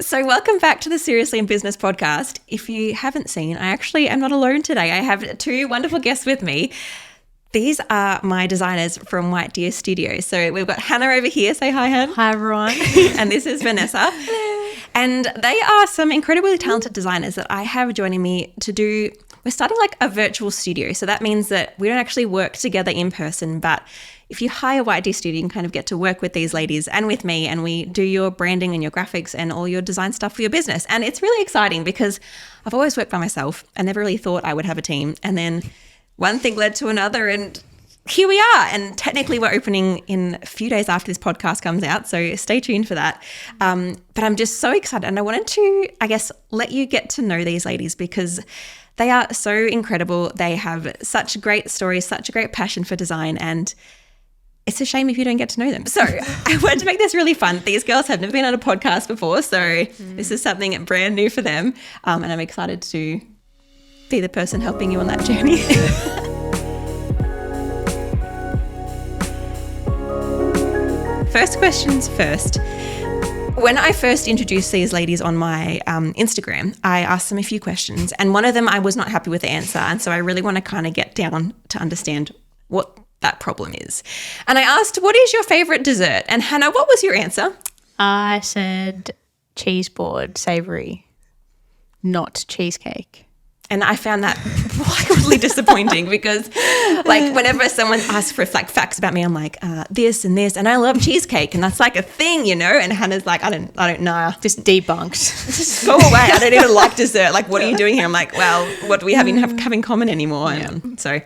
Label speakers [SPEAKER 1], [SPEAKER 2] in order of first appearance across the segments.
[SPEAKER 1] So welcome back to the Seriously in Business podcast. If you haven't seen, I actually am not alone today. I have two wonderful guests with me. These are my designers from White Deer Studio. So we've got Hannah over here. Say hi, Hannah.
[SPEAKER 2] Hi, everyone.
[SPEAKER 1] And this is Vanessa. And they are some incredibly talented designers that I have joining me to do. We're starting like a virtual studio. So that means that we don't actually work together in person, but if you hire White Deer Studio, you can kind of get to work with these ladies and with me, and we do your branding and your graphics and all your design stuff for your business. And it's really exciting because I've always worked by myself. I never really thought I would have a team. And then one thing led to another, and here we are. And technically we're opening in a few days after this podcast comes out, so stay tuned for that. But I'm just so excited, and I wanted to, I guess, let you get to know these ladies because they are so incredible. They have such great stories, such a great passion for design, and it's a shame if you don't get to know them. So I wanted to make this really fun. These girls have never been on a podcast before, so this is something brand new for them, and I'm excited to be the person helping you on that journey. First questions first. When I first introduced these ladies on my Instagram, I asked them a few questions, and one of them I was not happy with the answer, and so I really want to kind of get down to understand what that problem is. And I asked, what is your favourite dessert? And Hannah, what was your answer?
[SPEAKER 2] I said cheese board, savoury, not cheesecake.
[SPEAKER 1] And I found that wildly disappointing because, like, whenever someone asks for like facts about me, I'm like, this and this, and I love cheesecake, and that's like a thing, you know. And Hannah's like, I don't know,
[SPEAKER 2] just debunked.
[SPEAKER 1] Just go away. I don't even like dessert. Like, what are you doing here? I'm like, well, what do we have in common anymore?
[SPEAKER 2] Yeah.
[SPEAKER 1] And so,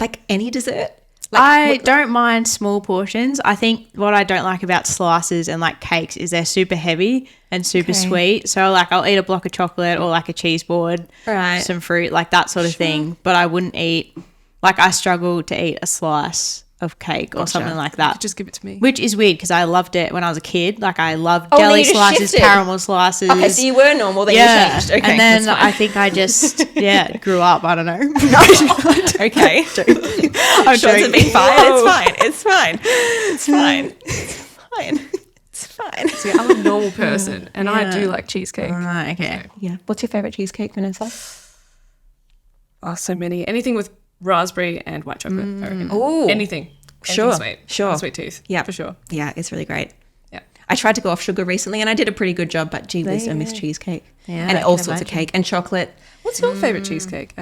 [SPEAKER 1] like, any dessert.
[SPEAKER 2] I don't mind small portions. I think what I don't like about slices and like cakes is they're super heavy and super sweet. So like I'll eat a block of chocolate or like a cheese board, some fruit, like that sort of thing. But I wouldn't eat, like I struggle to eat a slice of cake or something like that.
[SPEAKER 3] You could just give it to me.
[SPEAKER 2] Which is weird because I loved it when I was a kid. Like I loved jelly slices, caramel slices.
[SPEAKER 1] Okay, so you were normal, then you changed. Okay,
[SPEAKER 2] and then I think I just, grew up. I don't know.
[SPEAKER 1] Okay. I'm sure it's been fine. It's fine. It's fine. It's fine. It's fine.
[SPEAKER 3] See, I'm a normal person and I do like cheesecake.
[SPEAKER 2] Okay.
[SPEAKER 1] Yeah. What's your favourite cheesecake, Vanessa?
[SPEAKER 3] Oh, so many. Anything with raspberry and white chocolate, I reckon.
[SPEAKER 1] Ooh.
[SPEAKER 3] Anything
[SPEAKER 1] Sure.
[SPEAKER 3] sweet.
[SPEAKER 1] Sure.
[SPEAKER 3] Sweet tooth.
[SPEAKER 1] Yeah.
[SPEAKER 3] For sure.
[SPEAKER 1] Yeah, it's really great.
[SPEAKER 3] Yeah.
[SPEAKER 1] I tried to go off sugar recently and I did a pretty good job, but gee whiz, I miss cheesecake.
[SPEAKER 2] Yeah,
[SPEAKER 1] and
[SPEAKER 2] I
[SPEAKER 1] all
[SPEAKER 2] can
[SPEAKER 1] sorts of
[SPEAKER 2] imagine.
[SPEAKER 1] cake and chocolate.
[SPEAKER 3] What's your favourite cheesecake?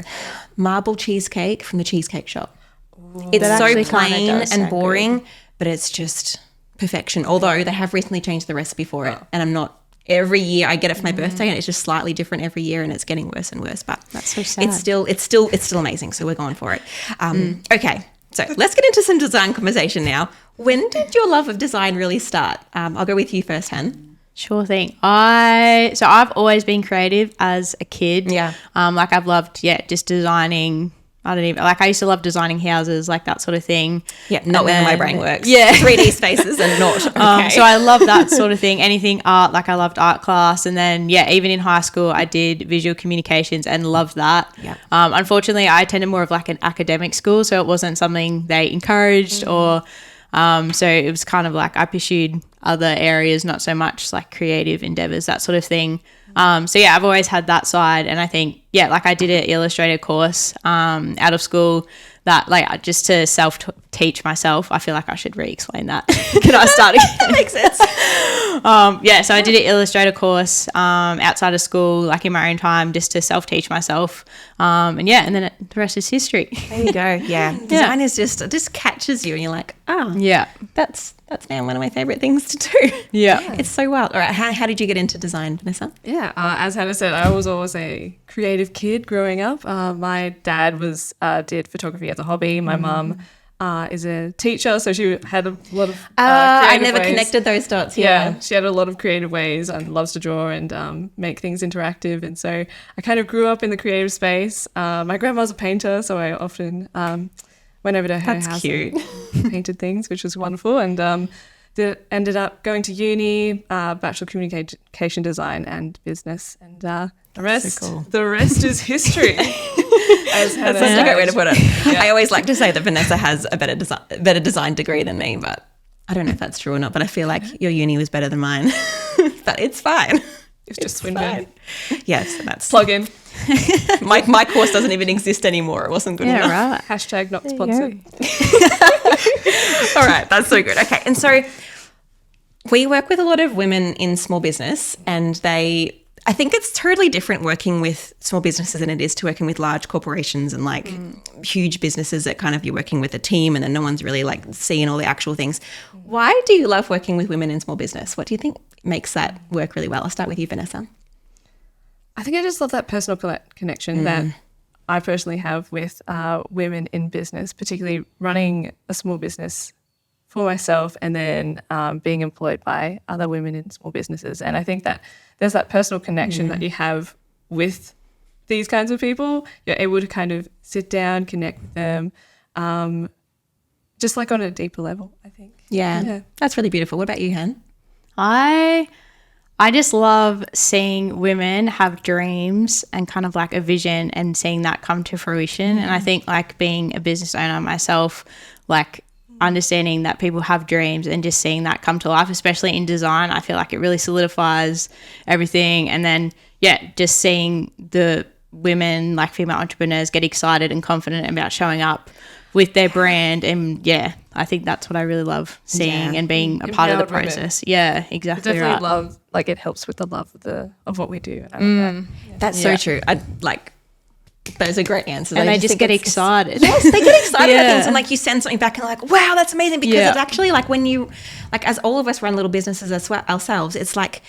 [SPEAKER 1] Marble cheesecake from the Cheesecake Shop.
[SPEAKER 2] That
[SPEAKER 1] It's so
[SPEAKER 2] actually kinda
[SPEAKER 1] plain
[SPEAKER 2] does
[SPEAKER 1] and
[SPEAKER 2] sound
[SPEAKER 1] boring, but it's just perfection. Although they have recently changed the recipe for it, and I'm not. Every year I get it for my birthday, and it's just slightly different every year, and it's getting worse and worse. But
[SPEAKER 2] That's so sad.
[SPEAKER 1] It's still amazing. So we're going for it. Okay, so let's get into some design conversation now. When did your love of design really start? I'll go with you first, Han.
[SPEAKER 2] Sure thing. I've always been creative as a kid.
[SPEAKER 1] Yeah.
[SPEAKER 2] Like I've loved, just designing. I used to love designing houses, like that sort of thing.
[SPEAKER 1] Yeah, not where my brain works.
[SPEAKER 2] Yeah.
[SPEAKER 1] 3D spaces and not. Okay.
[SPEAKER 2] So I love that sort of thing. Anything art, like I loved art class. And then, even in high school, I did visual communications and loved that.
[SPEAKER 1] Yeah.
[SPEAKER 2] Unfortunately, I attended more of like an academic school, so it wasn't something they encouraged or so it was kind of like I pursued other areas, not so much like creative endeavors, that sort of thing. I've always had that side, and I think like I did an Illustrator course out of school that like just to self-teach myself. I feel like I should re-explain that. Can I start again?
[SPEAKER 1] That makes sense.
[SPEAKER 2] So I did an Illustrator course outside of school, like in my own time, just to self-teach myself. And then the rest is history.
[SPEAKER 1] There you go. Yeah. Design is just catches you and you're like, that's now one of my favourite things to do.
[SPEAKER 2] Yeah.
[SPEAKER 1] It's so wild. All right. How did you get into design, Vanessa?
[SPEAKER 3] Yeah, as Hannah said, I was always a creative kid growing up. My dad did photography as a hobby. My mum is a teacher, so she had a lot of
[SPEAKER 1] I
[SPEAKER 3] creative
[SPEAKER 1] never
[SPEAKER 3] ways.
[SPEAKER 1] connected those dots.
[SPEAKER 3] Yeah, she had a lot of creative ways and loves to draw and make things interactive. And so I kind of grew up in the creative space. My grandma's a painter, so I often went over to her house and painted things, which was wonderful. And ended up going to uni, Bachelor of Communication Design and Business. And the rest is history. That's such
[SPEAKER 1] a great way to put it. Yeah. I always like to say that Vanessa has a better design degree than me, but I don't know if that's true or not, but I feel like your uni was better than mine. But it's fine.
[SPEAKER 3] It's just Swinburne.
[SPEAKER 1] Yes, that's
[SPEAKER 3] Plug in.
[SPEAKER 1] my course doesn't even exist anymore. It wasn't good enough.
[SPEAKER 2] right.
[SPEAKER 3] Hashtag not sponsored.
[SPEAKER 1] All right, that's so good. Okay, and so we work with a lot of women in small business, and I think it's totally different working with small businesses than it is to working with large corporations and like huge businesses that kind of you're working with a team and then no one's really like seeing all the actual things. Why do you love working with women in small business? What do you think makes that work really well? I'll start with you, Vanessa.
[SPEAKER 3] I think I just love that personal connection that I personally have with women in business, particularly running a small business for myself and then being employed by other women in small businesses. And I think that there's that personal connection that you have with these kinds of people. You're able to kind of sit down, connect with them, just like on a deeper level, I think.
[SPEAKER 1] Yeah. That's really beautiful. What about you, Han?
[SPEAKER 2] I just love seeing women have dreams and kind of like a vision and seeing that come to fruition. And I think like being a business owner myself, like understanding that people have dreams and just seeing that come to life, especially in design, I feel like it really solidifies everything. And then, just seeing the women, like female entrepreneurs, get excited and confident about showing up with their brand. And I think that's what I really love seeing and being a part of the process. Women. Yeah, exactly.
[SPEAKER 3] Definitely
[SPEAKER 2] right.
[SPEAKER 3] love, like it helps with the love of what we do. And I love that.
[SPEAKER 1] That's so true. I like those are great answers.
[SPEAKER 2] And they just get excited.
[SPEAKER 1] Yes, they get excited at things and like you send something back and they're like, wow, that's amazing, because it's actually like when you, like as all of us run little businesses ourselves, it's like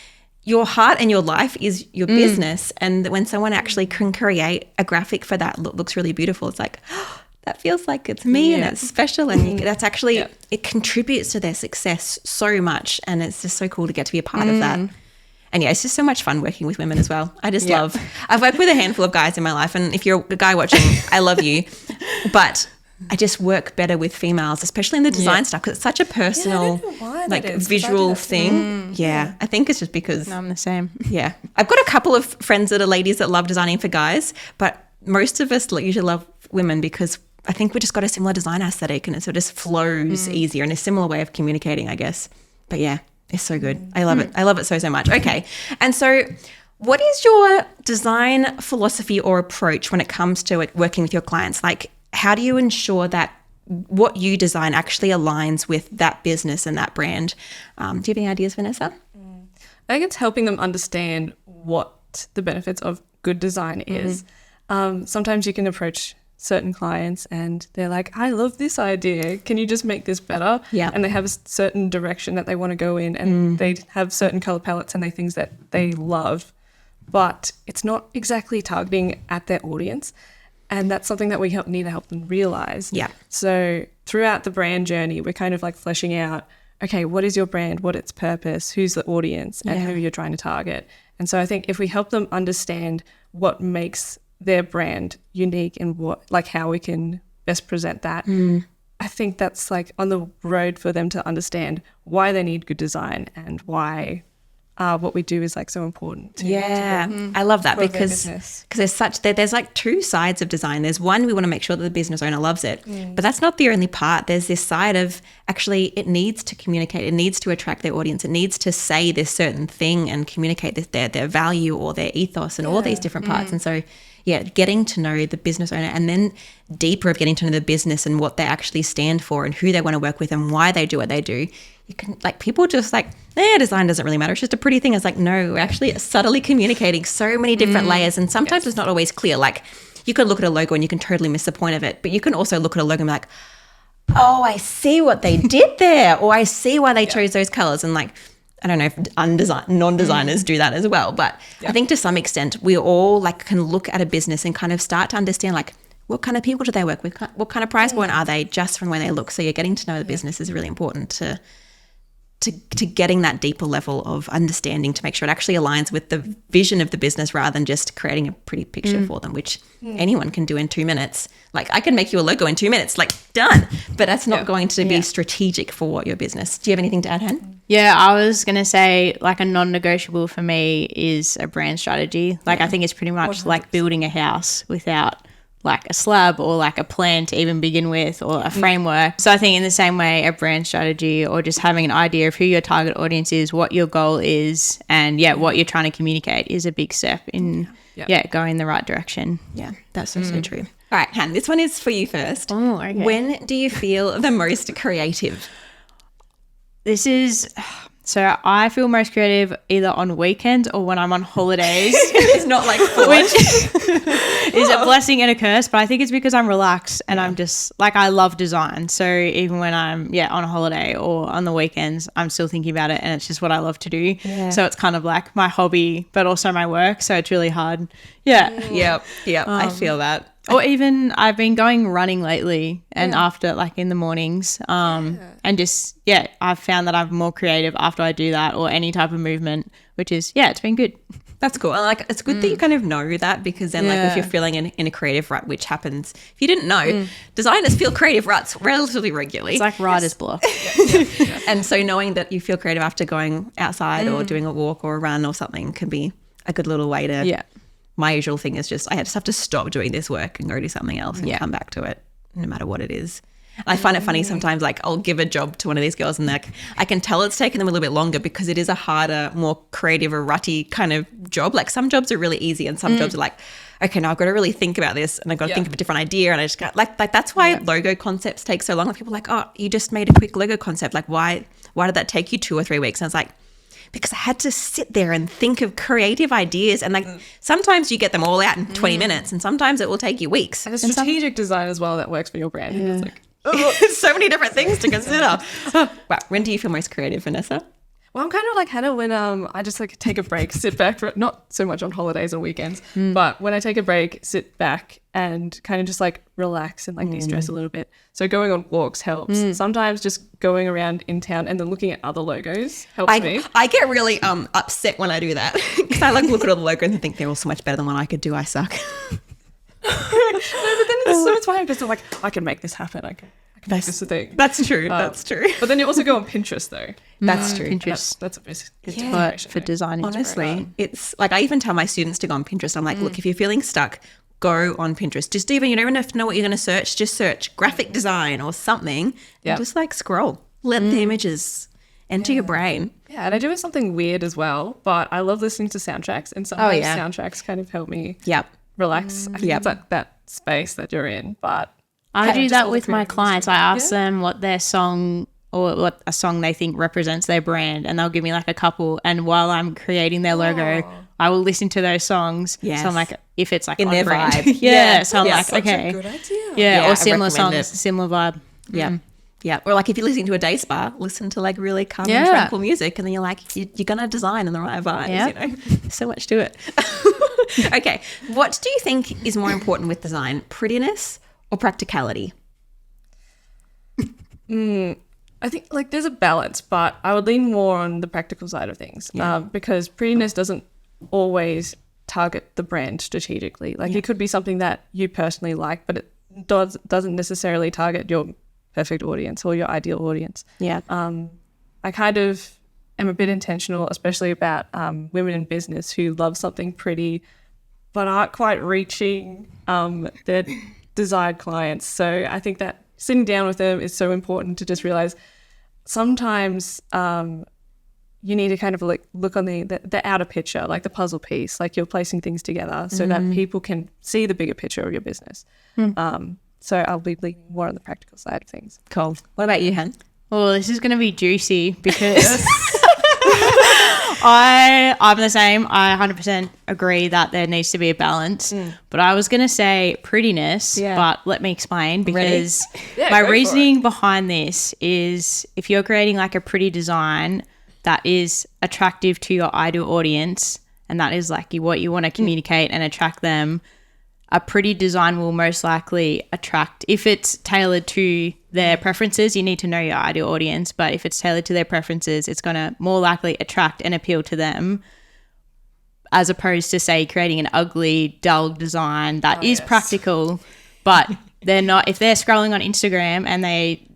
[SPEAKER 1] your heart and your life is your business, and when someone actually can create a graphic for that looks really beautiful, it's like, oh, that feels like it's me and it's special, and that's actually it contributes to their success so much, and it's just so cool to get to be a part of that. And it's just so much fun working with women as well. I just love, I've worked with a handful of guys in my life, and if you're a guy watching, I love you, but I just work better with females, especially in the design stuff, because it's such a personal, like visual thing. I think it's just because
[SPEAKER 2] I'm the same.
[SPEAKER 1] Yeah. I've got a couple of friends that are ladies that love designing for guys, but most of us usually love women because I think we just got a similar design aesthetic, and it sort of just flows easier and a similar way of communicating, I guess. But it's so good. I love it. I love it so much. Okay. And so what is your design philosophy or approach when it comes to working with your clients? Like, how do you ensure that what you design actually aligns with that business and that brand? Do you have any ideas, Vanessa?
[SPEAKER 3] I think it's helping them understand what the benefits of good design is. Sometimes you can approach certain clients and they're like, I love this idea. Can you just make this better?
[SPEAKER 1] Yeah.
[SPEAKER 3] And they have a certain direction that they want to go in, and they have certain color palettes and things that they love, but it's not exactly targeting at their audience. And that's something that we need to help them realize.
[SPEAKER 1] Yeah.
[SPEAKER 3] So throughout the brand journey, we're kind of like fleshing out, okay, what is your brand? What its purpose? Who's the audience? And who you're trying to target? And so I think if we help them understand what makes their brand unique and how we can best present that, I think that's like on the road for them to understand why they need good design and why what we do is like so important to
[SPEAKER 1] I love that, because there's like two sides of design. There's one, we want to make sure that the business owner loves it, but that's not the only part. There's this side of actually it needs to communicate, it needs to attract their audience, it needs to say this certain thing and communicate their value or their ethos and all these different parts. And so getting to know the business owner, and then deeper of getting to know the business and what they actually stand for and who they want to work with and why they do what they do. You can, like, people just like, design doesn't really matter, it's just a pretty thing. It's like, no, we're actually subtly communicating so many different layers, and sometimes it's not always clear. Like, you could look at a logo and you can totally miss the point of it, but you can also look at a logo and be like, oh, I see what they did there, or I see why they chose those colors. And like, I don't know if non-designers do that as well, but I think to some extent we all like can look at a business and kind of start to understand like what kind of people do they work with, what kind of price point are they, just from the way they look. So you're getting to know the business is really important to getting that deeper level of understanding, to make sure it actually aligns with the vision of the business rather than just creating a pretty picture for them, which anyone can do in 2 minutes. Like, I can make you a logo in 2 minutes, like, done. But that's not going to be strategic for your business. Do you have anything to add, Han?
[SPEAKER 2] Yeah, I was going to say like a non-negotiable for me is a brand strategy. Like, I think it's pretty much 100%. Like building a house without like a slab or like a plan to even begin with, or a framework. So I think in the same way, a brand strategy or just having an idea of who your target audience is, what your goal is, and what you're trying to communicate is a big step in going the right direction.
[SPEAKER 1] Yeah, that's so true. All right, Han, this one is for you first.
[SPEAKER 2] Oh, okay.
[SPEAKER 1] When do you feel the most creative?
[SPEAKER 2] This is... So I feel most creative either on weekends or when I'm on holidays.
[SPEAKER 1] It's not like
[SPEAKER 2] which is a blessing and a curse, but I think it's because I'm relaxed and I'm just like, I love design. So even when I'm on a holiday or on the weekends, I'm still thinking about it, and it's just what I love to do. Yeah. So it's kind of like my hobby, but also my work. So it's really hard. Yeah.
[SPEAKER 1] Yep. I feel that.
[SPEAKER 2] Or even I've been going running lately, and after, like, in the mornings, and just, I've found that I'm more creative after I do that, or any type of movement, which is, it's been good.
[SPEAKER 1] That's cool. And like, it's good that you kind of know that, because then like if you're feeling in a creative rut, which happens, if you didn't know, designers feel creative ruts relatively regularly.
[SPEAKER 2] It's like writer's block.
[SPEAKER 1] And so knowing that you feel creative after going outside or doing a walk or a run or something can be a good little way to...
[SPEAKER 2] Yeah.
[SPEAKER 1] My usual thing is just I just have to stop doing this work and go do something else and come back to it, no matter what it is. And I find it funny sometimes, like I'll give a job to one of these girls and like I can tell it's taken them a little bit longer because it is a harder, more creative or rutty kind of job. Like some jobs are really easy and some jobs are like, okay, now I've got to really think about this and I've got to think of a different idea, and I just got like that's why logo concepts take so long. Like people are like, oh, you just made a quick logo concept. Like why did that take you 2 or 3 weeks? And it's like, because I had to sit there and think of creative ideas, and like sometimes you get them all out in 20 minutes and sometimes it will take you weeks.
[SPEAKER 3] And a strategic design as well that works for your brand. It's like,
[SPEAKER 1] so many different things to consider. Wow. When do you feel most creative, Vanessa?
[SPEAKER 3] well, I'm kind of like Hannah when I just like take a break, sit back, not so much on holidays or weekends, but when I take a break, sit back and kind of just like relax and like de-stress a little bit. So going on walks helps. Sometimes just going around in town and then looking at other logos helps me.
[SPEAKER 1] I get really upset when I do that because I like look at all the logos and think they're all so much better than what I could do. I suck.
[SPEAKER 3] No, but then it's so inspiring because like I can make this happen. I can make this a thing.
[SPEAKER 1] That's true. That's true.
[SPEAKER 3] But then you also go on Pinterest though.
[SPEAKER 1] That's true.
[SPEAKER 3] Pinterest. That's a bit inspiration
[SPEAKER 2] for design.
[SPEAKER 1] Honestly, it's like I even tell my students to go on Pinterest. I'm like, look, if you're feeling stuck, go on Pinterest. Just even, you don't even have to know what you're going to search. Just search graphic design or something and just like scroll. Let the images enter your brain.
[SPEAKER 3] Yeah, and I do it something weird as well, but I love listening to soundtracks, and sometimes soundtracks kind of help me relax. I think it's like that space that you're in, but
[SPEAKER 2] I do that with my clients. I ask them what their song or what a song they think represents their brand, and they'll give me like a couple, and while I'm creating their logo, I will listen to those songs.
[SPEAKER 1] Yes.
[SPEAKER 2] So I'm like, if it's like
[SPEAKER 1] in
[SPEAKER 2] on
[SPEAKER 1] their
[SPEAKER 2] brand.
[SPEAKER 1] vibe.
[SPEAKER 2] So I'm like,
[SPEAKER 3] such
[SPEAKER 2] okay.
[SPEAKER 3] a good idea.
[SPEAKER 2] Yeah, or similar
[SPEAKER 1] recommend
[SPEAKER 2] songs, similar vibe.
[SPEAKER 1] Yeah. Yeah. Or like if you're listening to a day spa, listen to like really calm and tranquil music, and then you're like, you're going to design in the right vibes, you know? So much to it. Okay. What do you think is more important with design, prettiness or practicality?
[SPEAKER 3] I think like there's a balance, but I would lean more on the practical side of things because prettiness doesn't always target the brand strategically. Like it could be something that you personally like, but it doesn't necessarily target your perfect audience or your ideal audience. Yeah. I kind of am a bit intentional, especially about women in business who love something pretty but aren't quite reaching their desired clients. So I think that sitting down with them is so important to just realize sometimes you need to kind of like look on the outer picture, like the puzzle piece, like you're placing things together so that people can see the bigger picture of your business. So I'll be leaning more on the practical side of things.
[SPEAKER 1] Cool. What about you, Hen?
[SPEAKER 2] Well, this is going to be juicy because I'm the same. I 100% agree that there needs to be a balance. But I was going to say prettiness, but let me explain because my reasoning behind this is if you're creating like a pretty design that is attractive to your ideal audience and that is like what you want to communicate and attract them, a pretty design will most likely attract, if it's tailored to their preferences, you need to know your ideal audience, but if it's tailored to their preferences, it's going to more likely attract and appeal to them as opposed to, say, creating an ugly, dull design that is practical, but they're not, if they're scrolling on Instagram and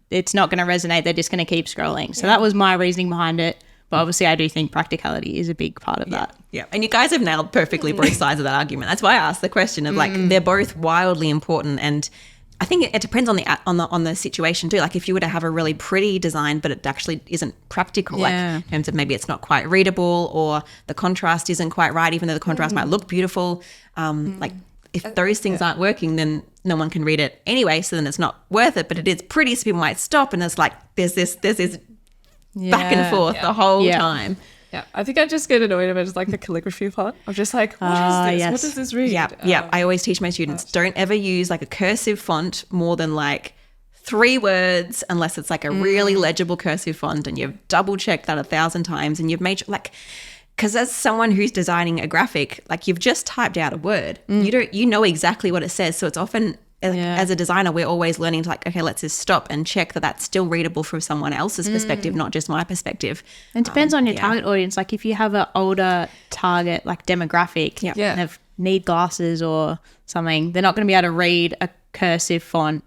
[SPEAKER 2] it's not going to resonate, they're just going to keep scrolling. So that was my reasoning behind it. But obviously I do think practicality is a big part of that.
[SPEAKER 1] Yeah. And you guys have nailed perfectly both sides of that argument. That's why I asked the question of like, they're both wildly important. And I think it depends on the situation too. Like if you were to have a really pretty design, but it actually isn't practical, like in terms of maybe it's not quite readable or the contrast isn't quite right, even though the contrast might look beautiful. Like if those things aren't working, then no one can read it anyway. So then it's not worth it, but it is pretty. So people might stop and it's like, there's this back and forth the whole time.
[SPEAKER 3] Yeah, I think I just get annoyed about just like the calligraphy part. I'm just like, what is this?
[SPEAKER 2] Yes.
[SPEAKER 3] What does this read?
[SPEAKER 1] Yeah. I always teach my students, don't ever use like a cursive font more than like 3 words unless it's like a really legible cursive font and you've double checked that 1,000 times and you've made sure, like, because as someone who's designing a graphic, like you've just typed out a word. You know exactly what it says. So it's often as a designer, we're always learning to like, okay, let's just stop and check that that's still readable from someone else's perspective, not just my perspective.
[SPEAKER 2] And it depends on your target audience. Like if you have an older target, like demographic, and they need glasses or something, they're not going to be able to read a cursive font.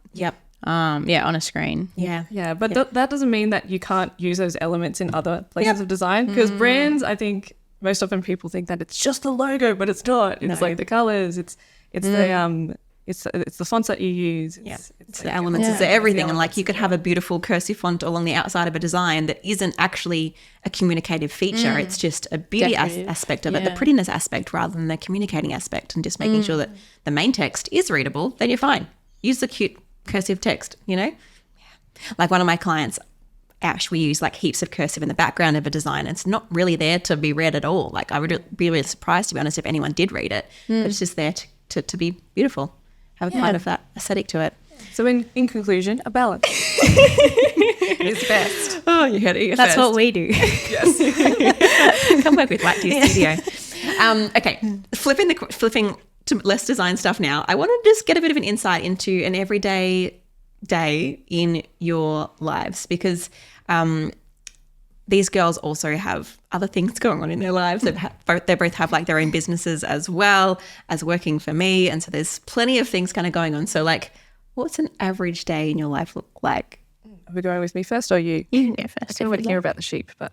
[SPEAKER 2] On a screen.
[SPEAKER 3] But that doesn't mean that you can't use those elements in other places of design, because brands, I think most often people think that it's just the logo, but it's not. It's like the colors, it's the fonts that you use.
[SPEAKER 1] It's the elements, it's everything. And like you could have a beautiful cursive font along the outside of a design that isn't actually a communicative feature. It's just a beauty aspect of it, the prettiness aspect rather than the communicating aspect, and just making sure that the main text is readable, then you're fine. Use the cute cursive text, you know? Like one of my clients, Ash, we use like heaps of cursive in the background of a design. It's not really there to be read at all. Like I would be really surprised, to be honest, if anyone did read it. But it's just there to be beautiful. Have a kind of that aesthetic to it.
[SPEAKER 3] So in conclusion, a balance is best.
[SPEAKER 1] Oh, you heard it.
[SPEAKER 2] That's what we do.
[SPEAKER 1] Yes. Come work with White Tea Studio. Okay, flipping to less design stuff now. I want to just get a bit of an insight into an everyday day in your lives, because these girls also have other things going on in their lives. They both have like their own businesses as well as working for me. And so there's plenty of things kind of going on. So like, what's an average day in your life look like?
[SPEAKER 3] Are we going with me first or you?
[SPEAKER 2] You can go first.
[SPEAKER 3] I still want to hear about the sheep, but...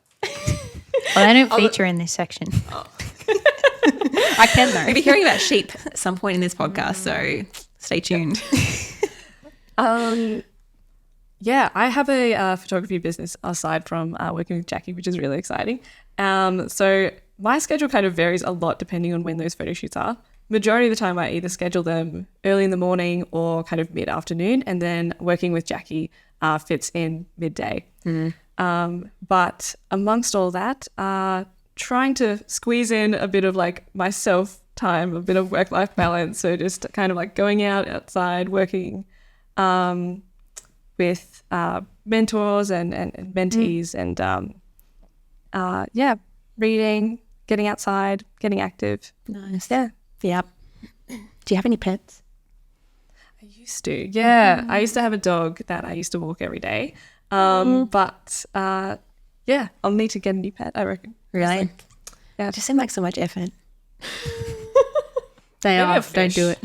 [SPEAKER 2] Well, they don't feature in this section. I can though.
[SPEAKER 1] We'll be hearing about sheep at some point in this podcast, so stay tuned.
[SPEAKER 3] Yeah, I have a photography business aside from working with Jacqui, which is really exciting. So my schedule kind of varies a lot depending on when those photo shoots are. Majority of the time I either schedule them early in the morning or kind of mid-afternoon, and then working with Jacqui fits in midday. But amongst all that, trying to squeeze in a bit of like myself time, a bit of work-life balance. So just kind of like going outside, working with mentors and mentees, and reading, getting outside, getting active.
[SPEAKER 1] Nice.
[SPEAKER 3] Yeah.
[SPEAKER 1] Do you have any pets?
[SPEAKER 3] I used to. Yeah. I used to have a dog that I used to walk every day. But I'll need to get a new pet, I reckon.
[SPEAKER 1] Really?
[SPEAKER 3] Yeah.
[SPEAKER 1] It just seemed like so much effort.
[SPEAKER 2] They are. Don't do it.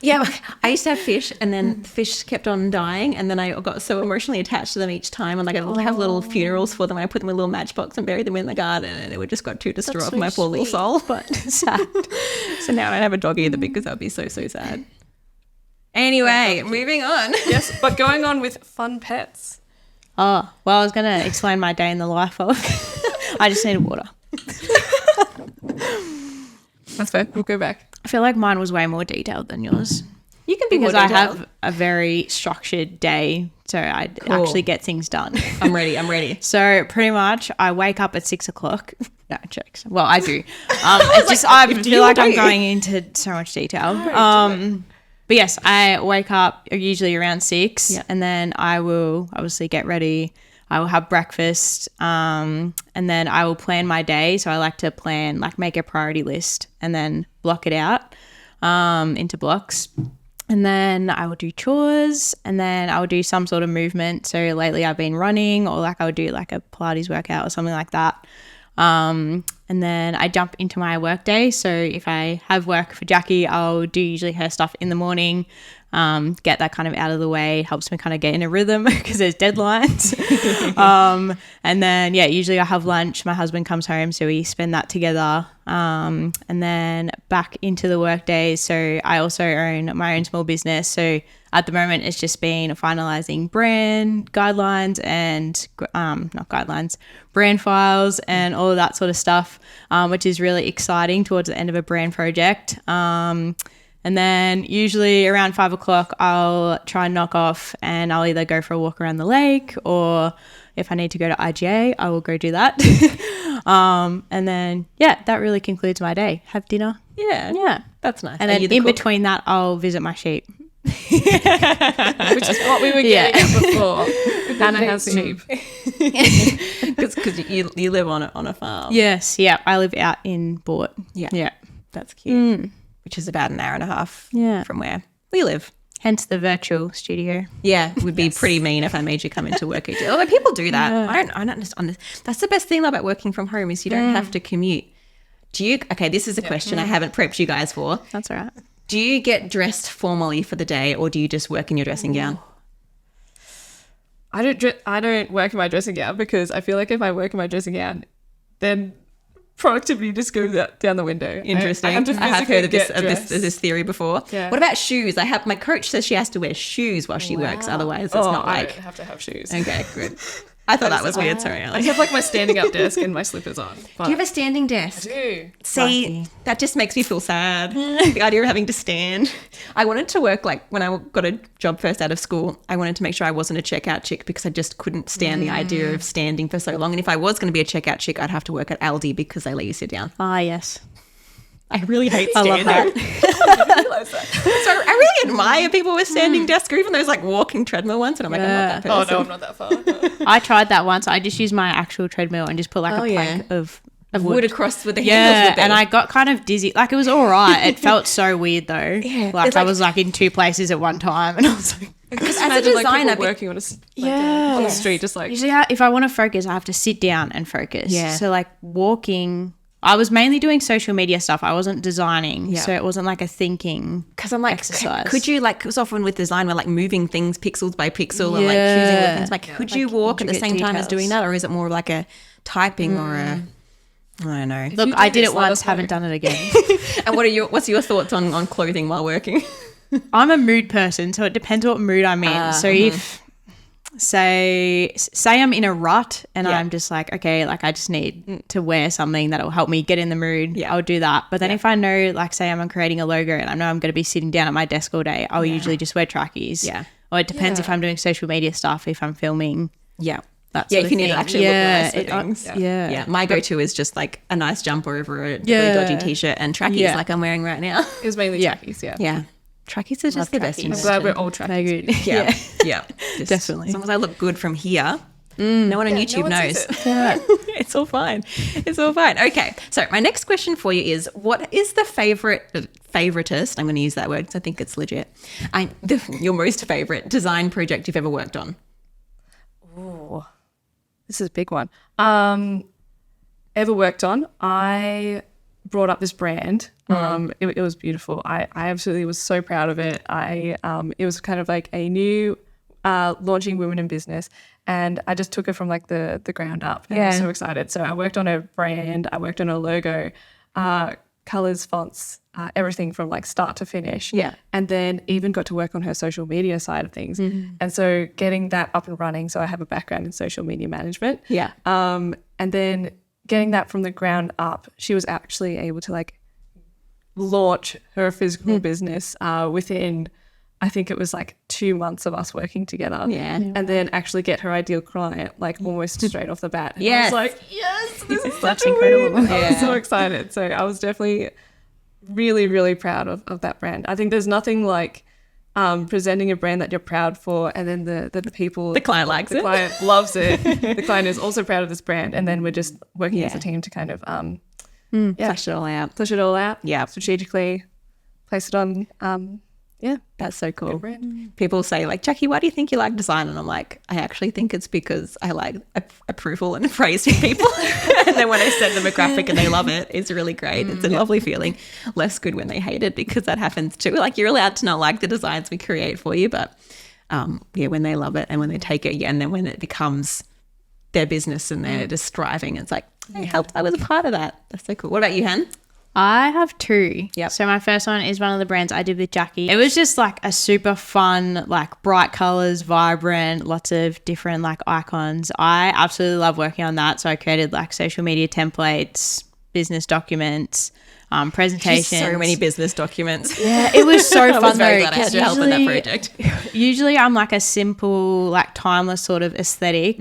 [SPEAKER 1] Yeah, I used to have fish, and then the fish kept on dying, and then I got so emotionally attached to them each time, and like I have little funerals for them. I put them in a little matchbox and buried them in the garden, and it just got too distraught for my poor little soul. But sad. So now I don't have a dog either, because that would be so sad. Anyway, moving on.
[SPEAKER 3] Yes, but going on with fun pets.
[SPEAKER 2] Oh, well, I was going to explain my day in the life of. I just needed water.
[SPEAKER 3] That's fair. We'll go back.
[SPEAKER 2] I feel like mine was way more detailed than yours.
[SPEAKER 1] You can be
[SPEAKER 2] because
[SPEAKER 1] more
[SPEAKER 2] I
[SPEAKER 1] detailed.
[SPEAKER 2] have a very structured day, so I actually get things done.
[SPEAKER 1] I'm ready.
[SPEAKER 2] So pretty much I wake up at 6 o'clock. No, jokes. Well, I do. I feel like I'm going into so much detail. But yes, I wake up usually around 6, and then I will obviously get ready. I will have breakfast, and then I will plan my day. So I like to plan, like make a priority list and then block it out into blocks. And then I will do chores, and then I will do some sort of movement. So lately I've been running, or like I would do like a Pilates workout or something like that. And then I jump into my work day. So if I have work for Jacqui, I'll do usually her stuff in the morning. get that kind of out of the way. Helps me kind of get in a rhythm because there's deadlines. And then, usually I have lunch. My husband comes home, so we spend that together. And then back into the work days. So I also own my own small business. So at the moment, it's just been finalizing brand guidelines and not guidelines, brand files and all of that sort of stuff, which is really exciting towards the end of a brand project. And then usually around 5 o'clock, I'll try and knock off and I'll either go for a walk around the lake, or if I need to go to IGA, I will go do that. And then, that really concludes my day. Have dinner.
[SPEAKER 1] Yeah. That's nice.
[SPEAKER 2] And then in between that, I'll visit my sheep.
[SPEAKER 3] Which is what we were getting at before. Hannah has sheep.
[SPEAKER 1] Because you live on a farm.
[SPEAKER 2] Yes, I live out in Bort.
[SPEAKER 1] Yeah. That's cute. Which is about an hour and a half from where we live.
[SPEAKER 2] Hence the virtual studio.
[SPEAKER 1] Yeah, it would be pretty mean if I made you come into work each day. Although people do that. Yeah. I don't understand. That's the best thing about working from home is you don't have to commute. Okay, this is a question I haven't prepped you guys for.
[SPEAKER 2] That's all right.
[SPEAKER 1] Do you get dressed formally for the day, or do you just work in your dressing gown?
[SPEAKER 3] I don't work in my dressing gown, because I feel like if I work in my dressing gown, then productivity just goes down the window.
[SPEAKER 1] Interesting. I have heard of this theory before.
[SPEAKER 3] Yeah.
[SPEAKER 1] What about shoes? My coach says she has to wear shoes while she works. Otherwise, it's not like.
[SPEAKER 3] I don't have to have shoes.
[SPEAKER 1] Okay, good. I thought that was weird. Sorry,
[SPEAKER 3] I have like my standing up desk and my slippers on.
[SPEAKER 1] Do you have a standing desk?
[SPEAKER 3] I do.
[SPEAKER 1] See,
[SPEAKER 2] Lucky.
[SPEAKER 1] That just makes me feel sad. The idea of having to stand. I wanted to work, like when I got a job first out of school, I wanted to make sure I wasn't a checkout chick, because I just couldn't stand the idea of standing for so long. And if I was going to be a checkout chick, I'd have to work at Aldi, because they let you sit down.
[SPEAKER 2] Ah, yes.
[SPEAKER 1] I really hate
[SPEAKER 2] I
[SPEAKER 1] standing.
[SPEAKER 2] love that.
[SPEAKER 3] I didn't realise that.
[SPEAKER 1] So I really admire people with standing desks, or even those like walking treadmill ones. And I'm like, I'm not that person.
[SPEAKER 3] Oh, no, I'm not that far.
[SPEAKER 2] I tried that once. I just used my actual treadmill and just put like a plank of
[SPEAKER 1] wood across with the
[SPEAKER 2] handles.
[SPEAKER 1] handles.
[SPEAKER 2] Yeah, and I got kind of dizzy. Like, it was all right. It felt so weird though.
[SPEAKER 1] Yeah,
[SPEAKER 2] like I was like in two places at one time, and I was like,
[SPEAKER 1] because
[SPEAKER 3] as a designer, like, working on on the street, just like
[SPEAKER 2] usually if I want to focus, I have to sit down and focus.
[SPEAKER 1] Yeah.
[SPEAKER 2] So like walking. I was mainly doing social media stuff. I wasn't designing, so it wasn't like a thinking.
[SPEAKER 1] Because I'm like,
[SPEAKER 2] exercise.
[SPEAKER 1] Could you like? Because often with design, we're like moving things pixels by pixel and like choosing the things. Like, could you walk at the same time as doing that, or is it more like a typing or a? I don't know.
[SPEAKER 2] Look, I did it once. Haven't done it again.
[SPEAKER 1] And what's your thoughts on clothing while working?
[SPEAKER 2] I'm a mood person, so it depends what mood I'm in. So if say I'm in a rut and I'm just like, okay, like I just need to wear something that'll help me get in the mood, I'll do that. But then if I know, like say I'm creating a logo and I know I'm going to be sitting down at my desk all day, I'll usually just wear trackies. Or it depends if I'm doing social media stuff, if I'm filming. That
[SPEAKER 1] if you need to actually look nice for things.
[SPEAKER 2] Yeah.
[SPEAKER 1] My go-to is just like a nice jumper over a really dodgy t-shirt and trackies like I'm wearing right now.
[SPEAKER 3] It was mainly trackies,
[SPEAKER 1] Yeah. Trackies are just the best.
[SPEAKER 3] I'm glad we're all trackies.
[SPEAKER 1] Yeah.
[SPEAKER 2] Definitely.
[SPEAKER 1] As long as I look good from here, no one on YouTube knows. It's all fine. It's all fine. Okay. So my next question for you is, what is the favoritist, I'm going to use that word because I think it's legit, your most favorite design project you've ever worked on?
[SPEAKER 3] Ooh, this is a big one. Ever worked on? I brought up this brand. It was beautiful. I absolutely was so proud of it. It was kind of like a new launching women in business, and I just took it from like the ground up. And I was so excited. So I worked on a brand. I worked on a logo, colors, fonts, everything from like start to finish. And then even got to work on her social media side of things. And so getting that up and running. So I have a background in social media management. And then getting that from the ground up, she was actually able to like launch her physical business within, I think it was like 2 months of us working together. And then actually get her ideal client like almost straight off the bat. And I was like, yes, this is such incredible. I was so excited. So I was definitely really, really proud of that brand. I think there's nothing like presenting a brand that you're proud for, and then the people,
[SPEAKER 1] the client likes it,
[SPEAKER 3] the client loves it, the client is also proud of this brand, and then we're just working as a team to kind of
[SPEAKER 1] flush it all out,
[SPEAKER 3] strategically place it on yeah,
[SPEAKER 1] That's so cool.
[SPEAKER 3] brand.
[SPEAKER 1] People say like, Jacqui, why do you think you like design? And I'm like, I actually think it's because I like approval and praise from people. And then when I send them a graphic and they love it, it's really great. It's a lovely feeling. Less good when they hate it, because that happens too. Like, you're allowed to not like the designs we create for you, but when they love it and when they take it, and then when it becomes their business and they're just striving, it's like, I helped, I was a part of that. That's so cool. What about you, Han?
[SPEAKER 2] I have two.
[SPEAKER 1] Yep.
[SPEAKER 2] So my first one is one of the brands I did with Jacqui. It was just like a super fun, like bright colors, vibrant, lots of different like icons. I absolutely love working on that. So I created like social media templates, business documents, presentations.
[SPEAKER 1] So many business documents.
[SPEAKER 2] Yeah, it was so fun.
[SPEAKER 1] I was very
[SPEAKER 2] though,
[SPEAKER 1] glad I had your help in that project.
[SPEAKER 2] Usually I'm like a simple, like timeless sort of aesthetic.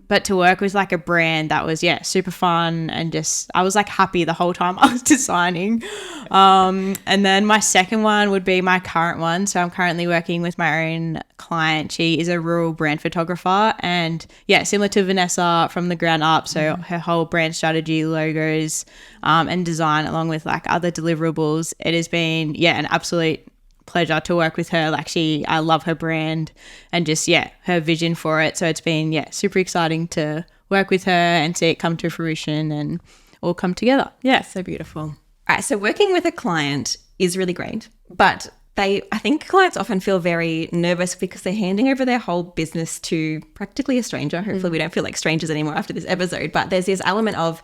[SPEAKER 2] But to work with like a brand that was, super fun, and just, I was like happy the whole time I was designing. And then my second one would be my current one. So I'm currently working with my own client. She is a rural brand photographer, and similar to Vanessa, from the ground up. So her whole brand strategy, logos, and design, along with like other deliverables. It has been, an absolute pleasure to work with her. Like, I love her brand and just her vision for it. So it's been super exciting to work with her and see it come to fruition and all come together.
[SPEAKER 1] So beautiful. All right, so working with a client is really great, but I think clients often feel very nervous because they're handing over their whole business to practically a stranger. Hopefully we don't feel like strangers anymore after this episode, but there's this element of,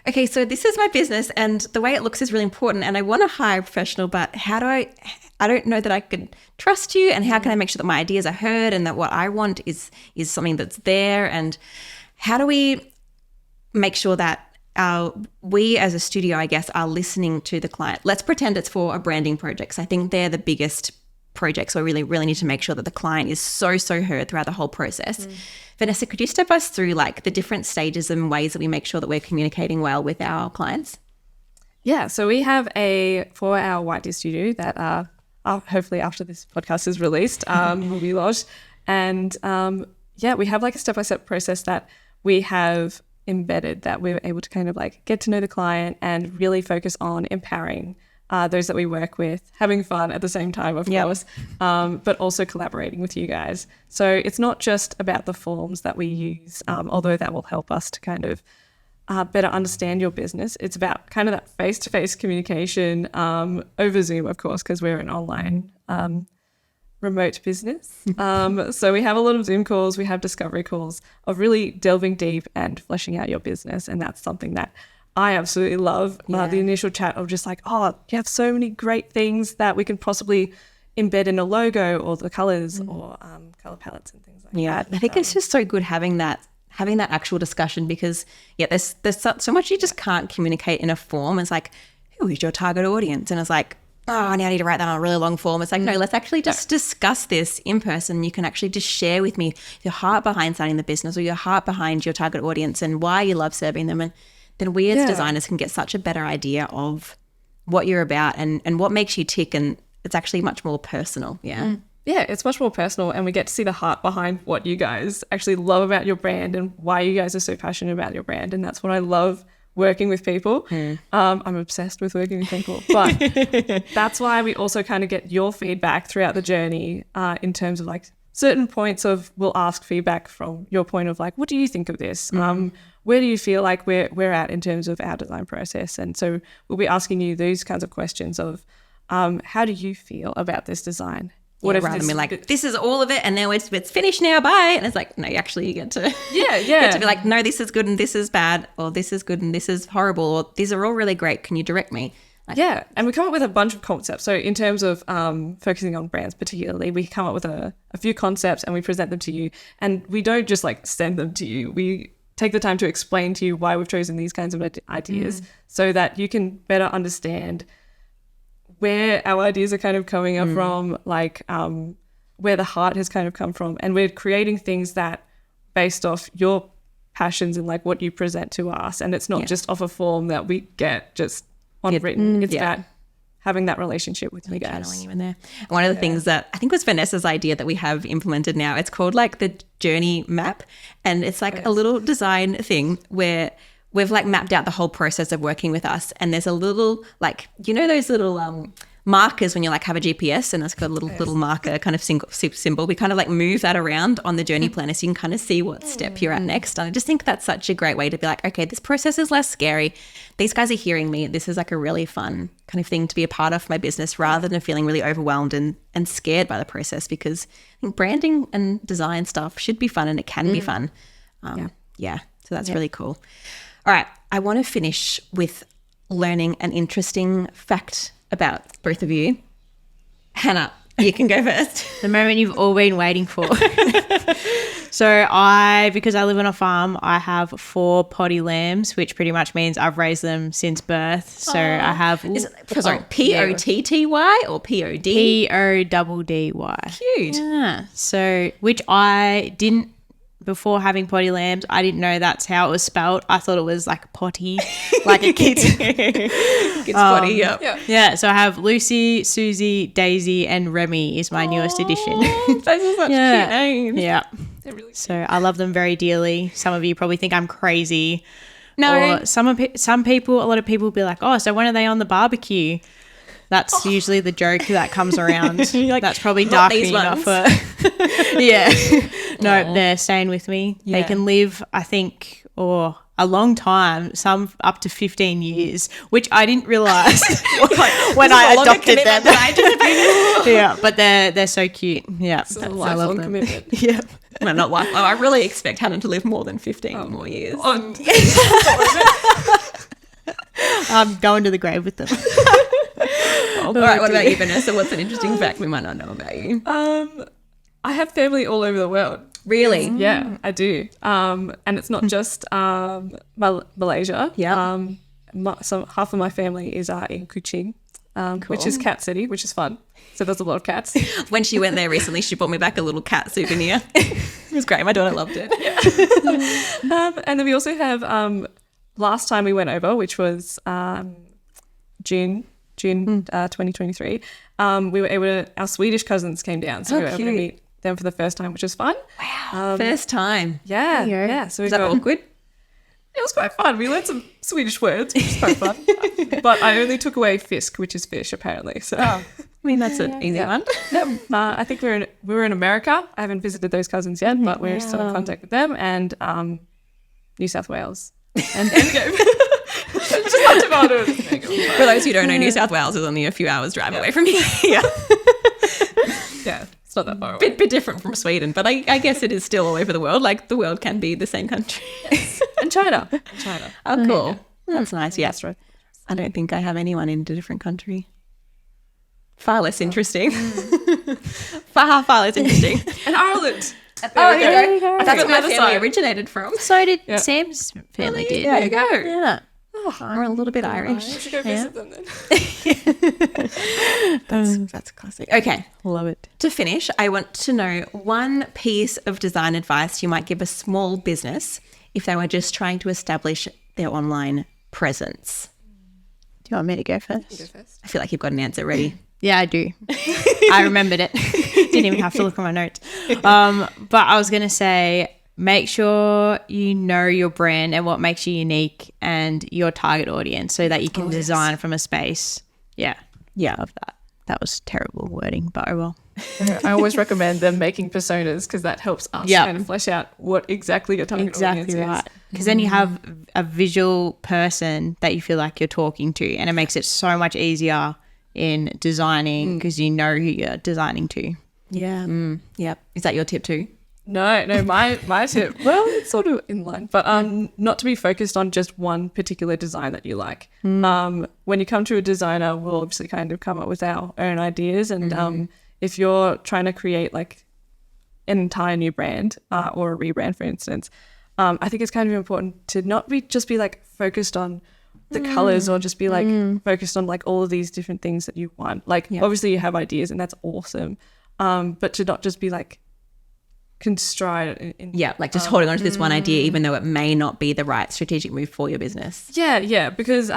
[SPEAKER 1] okay, so this is my business and the way it looks is really important, and I want to hire a professional, but I don't know that I could trust you, and how can I make sure that my ideas are heard and that what I want is something that's there? And how do we make sure that we as a studio, I guess, are listening to the client? Let's pretend it's for a branding project. So I think they're the biggest projects. So I really, really need to make sure that the client is so heard throughout the whole process. Vanessa, could you step us through like the different stages and ways that we make sure that we're communicating well with our clients?
[SPEAKER 3] Yeah, so we have for our White Deer studio that hopefully after this podcast is released, will be launched. And we have like a step-by-step process that we have embedded, that we're able to kind of like get to know the client and really focus on empowering those that we work with, having fun at the same time, of course, but also collaborating with you guys. So it's not just about the forms that we use, although that will help us to kind of better understand your business. It's about kind of that face-to-face communication over Zoom, of course, because we're an online remote business. So we have a lot of Zoom calls, we have discovery calls of really delving deep and fleshing out your business. And that's something that I absolutely love. The initial chat of just like, oh, you have so many great things that we can possibly embed in a logo, or the colors, or color palettes and things like that.
[SPEAKER 1] I think it's just so good having that actual discussion, because there's so much you just can't communicate in a form. It's like, who is your target audience? And it's like, oh, now I need to write that on a really long form. It's like, no, let's actually just discuss this in person. You can actually just share with me your heart behind starting the business, or your heart behind your target audience, and why you love serving them. And then we as designers can get such a better idea of what you're about and what makes you tick, and it's actually much more personal. Yeah,
[SPEAKER 3] it's much more personal, and we get to see the heart behind what you guys actually love about your brand and why you guys are so passionate about your brand. And that's what I love working with people. I'm obsessed with working with people, but that's why we also kind of get your feedback throughout the journey, in terms of like certain points of, we'll ask feedback from your point of like, what do you think of this? Where do you feel like we're at in terms of our design process? And so we'll be asking you these kinds of questions of, how do you feel about this design?
[SPEAKER 1] Whatever, rather than be like, this is all of it and now it's finished now, bye. And it's like, no, actually you get to get to be like, no, this is good and this is bad, or this is good and this is horrible, or these are all really great, can you direct me? Like,
[SPEAKER 3] and we come up with a bunch of concepts. So in terms of focusing on brands particularly, we come up with a few concepts and we present them to you, and we don't just like send them to you. We take the time to explain to you why we've chosen these kinds of ideas, so that you can better understand where our ideas are kind of coming up from, like where the heart has kind of come from. And we're creating things that based off your passions and like what you present to us. And it's not just off a form that we get just on written. It's about having that relationship with you guys.
[SPEAKER 1] Channeling you in there. And one of the things that I think was Vanessa's idea that we have implemented now, it's called like the journey map. And it's like a little design thing where we've like mapped out the whole process of working with us, and there's a little like, you know, those little markers when you like have a GPS and it's got a little marker kind of symbol. We kind of like move that around on the journey planner so you can kind of see what step you're at next. And I just think that's such a great way to be like, okay, this process is less scary. These guys are hearing me. This is like a really fun kind of thing to be a part of my business rather than feeling really overwhelmed and scared by the process, because I think branding and design stuff should be fun and it can be fun. So that's really cool. All right, I want to finish with learning an interesting fact about both of you. Hannah, you can go first.
[SPEAKER 2] The moment you've all been waiting for. So because I live on a farm, I have 4 potty lambs, which pretty much means I've raised them since birth. So I have...
[SPEAKER 1] Sorry, P-O-T-T-Y or P-O-D?
[SPEAKER 2] P-O-D-D-Y.
[SPEAKER 1] Cute.
[SPEAKER 2] Yeah. So, which I didn't... Before having potty lambs, I didn't know that's how it was spelled. I thought it was like potty, like a kid's
[SPEAKER 1] potty,
[SPEAKER 2] Yeah, so I have Lucy, Susie, Daisy, and Remy is my newest addition.
[SPEAKER 1] Those are such cute names.
[SPEAKER 2] Yeah.
[SPEAKER 3] They're really cute.
[SPEAKER 2] So I love them very dearly. Some of you probably think I'm crazy.
[SPEAKER 1] No.
[SPEAKER 2] Or some people, a lot of people will be like, oh, so when are they on the barbecue? That's usually the joke that comes around.
[SPEAKER 1] Like,
[SPEAKER 2] that's probably darkening enough for... Yeah. No, they're staying with me.
[SPEAKER 1] Yeah.
[SPEAKER 2] They can live, I think, a long time, some up to 15 years, which I didn't realise when I adopted them. Yeah, but they're so cute. Yeah.
[SPEAKER 3] It's a lifelong commitment.
[SPEAKER 2] Yeah.
[SPEAKER 1] No, not life. Oh, I really expect Hannah to live more than 15 more years.
[SPEAKER 2] I'm going to the grave with them.
[SPEAKER 1] All right, what about you, Vanessa? What's an interesting fact we might not know about you?
[SPEAKER 3] I have family all over the world.
[SPEAKER 1] Really?
[SPEAKER 3] Yeah, I do. And it's not just Malaysia.
[SPEAKER 1] Yeah.
[SPEAKER 3] So half of my family is in Chng, which is Cat City, which is fun. So there's a lot of cats.
[SPEAKER 1] When she went there recently, she brought me back a little cat souvenir. It was great. My daughter loved it.
[SPEAKER 3] And then we also have last time we went over, which was June 2023, we were able to, our Swedish cousins came down, so we were able to meet them for the first time, which was fun.
[SPEAKER 1] Wow. First time.
[SPEAKER 3] Yeah. So
[SPEAKER 1] Was that awkward?
[SPEAKER 3] It was quite fun. We learned some Swedish words, which was quite fun. But I only took away fisk, which is fish, apparently. So
[SPEAKER 1] I mean, that's an easy one.
[SPEAKER 3] I think we were in America. I haven't visited those cousins yet, but we're still in contact with them, and New South Wales and
[SPEAKER 1] For those who don't know, New South Wales is only a few hours drive away from here.
[SPEAKER 3] Yeah, it's not that far away.
[SPEAKER 1] Bit different from Sweden, but I guess it is still all over the world. Like the world can be the same country.
[SPEAKER 3] Yes. And China.
[SPEAKER 1] Oh, cool. That's nice. Yeah.
[SPEAKER 3] That's right.
[SPEAKER 1] I don't think I have anyone in a different country. Far less interesting. Far less interesting.
[SPEAKER 3] And Ireland.
[SPEAKER 1] There you go. That's where my
[SPEAKER 3] the other
[SPEAKER 1] family
[SPEAKER 3] side.
[SPEAKER 1] originated from.
[SPEAKER 2] So did Sam's family did.
[SPEAKER 1] There you go.
[SPEAKER 2] Yeah.
[SPEAKER 1] We're a little bit Irish.
[SPEAKER 3] We should go visit them then.
[SPEAKER 1] That's classic. Okay.
[SPEAKER 2] Love it.
[SPEAKER 1] To finish, I want to know one piece of design advice you might give a small business if they were just trying to establish their online presence.
[SPEAKER 2] Do you want me to go first?
[SPEAKER 3] You go first.
[SPEAKER 1] I feel like you've got an answer ready.
[SPEAKER 2] Yeah, I do. I remembered it. Didn't even have to look at my notes. But I was going to say, make sure you know your brand and what makes you unique and your target audience so that you can design from a space. Yeah. Of that. That was terrible wording, but oh well.
[SPEAKER 3] I always recommend them making personas because that helps us kind of flesh out what exactly your target audience is.
[SPEAKER 2] Because then you have a visual person that you feel like you're talking to, and it makes it so much easier in designing because you know who you're designing to.
[SPEAKER 1] Yeah. Yep. Is that your tip too?
[SPEAKER 3] No, my tip, well, it's sort of in line, but not to be focused on just one particular design that you like. When you come to a designer, we'll obviously kind of come up with our own ideas, and if you're trying to create like an entire new brand or a rebrand, for instance, I think it's kind of important to not be like focused on the colors or just be like focused on like all of these different things that you want. Like obviously you have ideas and that's awesome, but to not just be like constride
[SPEAKER 1] like just holding on to this one idea even though it may not be the right strategic move for your business.
[SPEAKER 3] Because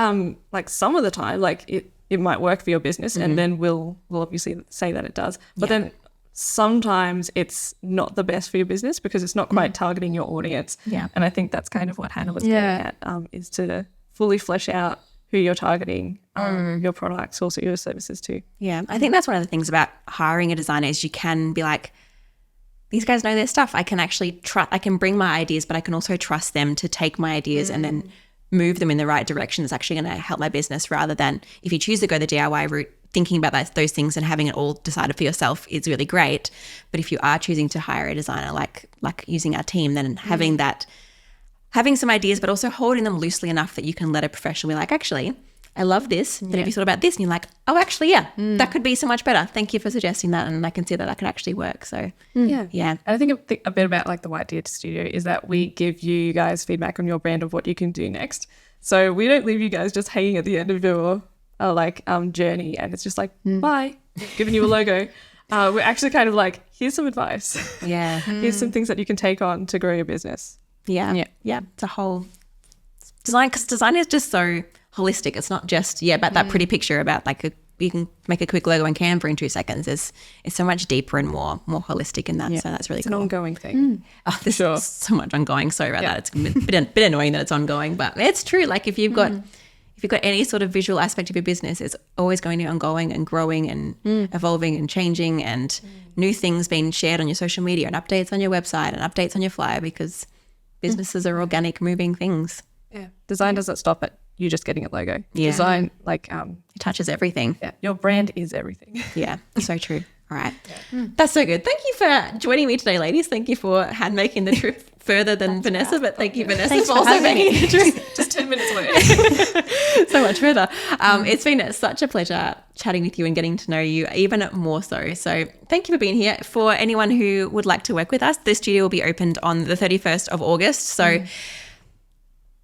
[SPEAKER 3] like some of the time like it might work for your business and then we'll obviously say that it does, but then sometimes it's not the best for your business because it's not quite targeting your audience. And I think that's kind of what Hannah was getting at, is to fully flesh out who you're targeting your products, also your services to.
[SPEAKER 1] Yeah, I think that's one of the things about hiring a designer is you can be like, these guys know their stuff. I can actually I can bring my ideas, but I can also trust them to take my ideas and then move them in the right direction that's actually going to help my business, rather than if you choose to go the DIY route, thinking about those things and having it all decided for yourself is really great. But if you are choosing to hire a designer, like using our team, then having some ideas, but also holding them loosely enough that you can let a professional be like, actually, I love this, but have you thought about this? And you're like, oh, actually, yeah, that could be so much better. Thank you for suggesting that, and I can see that that could actually work. So, yeah.
[SPEAKER 3] And I think a bit about like the White Deer Studio is that we give you guys feedback on your brand of what you can do next. So we don't leave you guys just hanging at the end of your journey, and it's just like, bye, giving you a logo. We're actually kind of like, here's some advice.
[SPEAKER 1] Yeah.
[SPEAKER 3] Here's some things that you can take on to grow your business.
[SPEAKER 1] Yeah. It's a whole design, because design is just so holistic. It's not just about that pretty picture about like you can make a quick logo in Canva in 2 seconds. It's so much deeper and more holistic in that. So that's really
[SPEAKER 3] It's
[SPEAKER 1] cool.
[SPEAKER 3] an ongoing thing.
[SPEAKER 1] Oh, there's so much ongoing. Sorry about that. It's a bit annoying that it's ongoing, but it's true. Like if you've got any sort of visual aspect of your business, it's always going to be ongoing and growing and evolving and changing, and new things being shared on your social media and updates on your website and updates on your flyer, because businesses are organic, moving things.
[SPEAKER 3] Yeah. Design doesn't stop at you just getting a logo.
[SPEAKER 1] Yeah.
[SPEAKER 3] Design, like,
[SPEAKER 1] It touches everything.
[SPEAKER 3] yeah, your brand is everything.
[SPEAKER 1] Yeah, so true. All right. That's so good. Thank you for joining me today, ladies. Thank you for hand making the trip further than Vanessa, but thank you, Vanessa, for also making the trip
[SPEAKER 3] Just 10 minutes away.
[SPEAKER 1] so much further. It's been such a pleasure chatting with you and getting to know you even more so. So thank you for being here. For anyone who would like to work with us, the studio will be opened on the 31st of August. So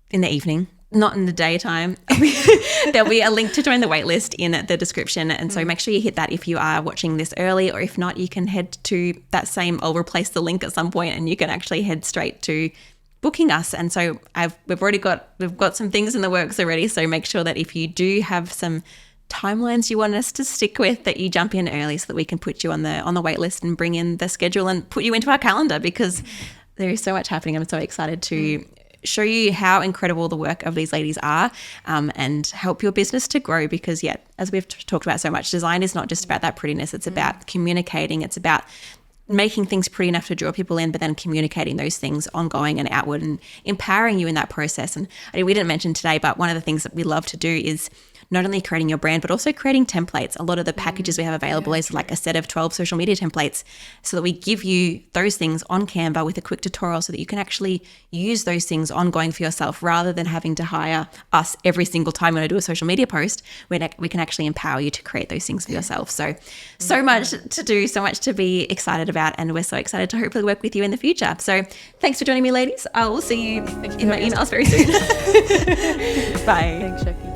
[SPEAKER 1] in the evening, not in the daytime. There'll be a link to join the waitlist in the description. And so make sure you hit that if you are watching this early, or if not, you can head to that same, I'll replace the link at some point, and you can actually head straight to booking us. And so we've got some things in the works already. So make sure that if you do have some timelines you want us to stick with, that you jump in early so that we can put you on the wait list and bring in the schedule and put you into our calendar, because there is so much happening. I'm so excited to show you how incredible the work of these ladies are, and help your business to grow, because as we've talked about so much, design is not just about that prettiness. It's about communicating. It's about making things pretty enough to draw people in, but then communicating those things ongoing and outward and empowering you in that process. And we didn't mention today, but one of the things that we love to do is not only creating your brand, but also creating templates. A lot of the packages we have available is like a set of 12 social media templates, so that we give you those things on Canva with a quick tutorial, so that you can actually use those things ongoing for yourself, rather than having to hire us every single time when I do a social media post. We can actually empower you to create those things for yourself. So much to do, so much to be excited about, and we're so excited to hopefully work with you in the future. So thanks for joining me, ladies. I will see you in my emails very soon. Bye.
[SPEAKER 2] Thanks, Jacqui.